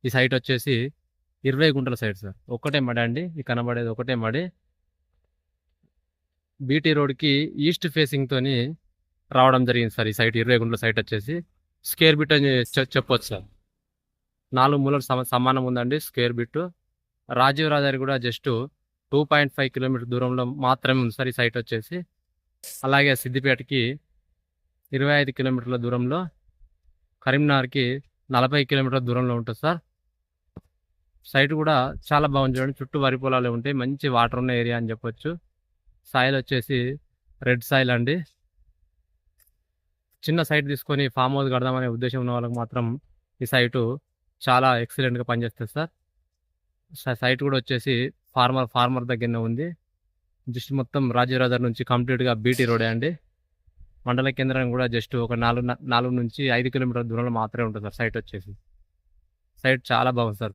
ఈ సైట్ వచ్చేసి 20 గుంటల సైట్ సార్. ఒక్కటే మడి అండి. ఈ కనబడేది ఒకటే మడి. బీటీ రోడ్కి ఈస్ట్ ఫేసింగ్ తోని రావడం జరిగింది సార్. ఈ సైట్ 20 గుంటల సైట్ వచ్చేసి స్క్వేర్ బిట్ అని చెప్పొచ్చు సార్. 4 మూలలు సమానం ఉందండి స్క్వేర్ బిట్. రాజీవ్ రహదారి కూడా జస్ట్ 2.5 కిలోమీటర్ దూరంలో మాత్రమే ఉంది సార్ ఈ సైట్ వచ్చేసి. అలాగే సిద్దిపేటకి 25 కిలోమీటర్ల దూరంలో, కరీంనగర్కి 40 కిలోమీటర్ల దూరంలో ఉంటుంది సార్. సైట్ కూడా చాలా బాగుంది చూడండి. చుట్టూ వరి పొలాలు ఉంటాయి. మంచి వాటర్ ఉన్న ఏరియా అని చెప్పొచ్చు. సాయిల్ వచ్చేసి రెడ్ సాయిల్ అండి. చిన్న సైట్ తీసుకొని ఫామ్ హౌస్ కడదామనే ఉద్దేశం ఉన్న వాళ్ళకి మాత్రం ఈ సైటు చాలా ఎక్సలెంట్గా పనిచేస్తుంది సార్. సైట్ కూడా వచ్చేసి ఫార్మర్ దగ్గరనే ఉంది. జస్ట్ మొత్తం రాజీవ్ రహదారి నుంచి కంప్లీట్గా బీటీ రోడే అండి. మండల కేంద్రం కూడా జస్ట్ ఒక 4 నుంచి 5 కిలోమీటర్ల దూరంలో మాత్రమే ఉంటుంది సార్ సైట్ వచ్చేసి. సైట్ చాలా బాగుంది సార్.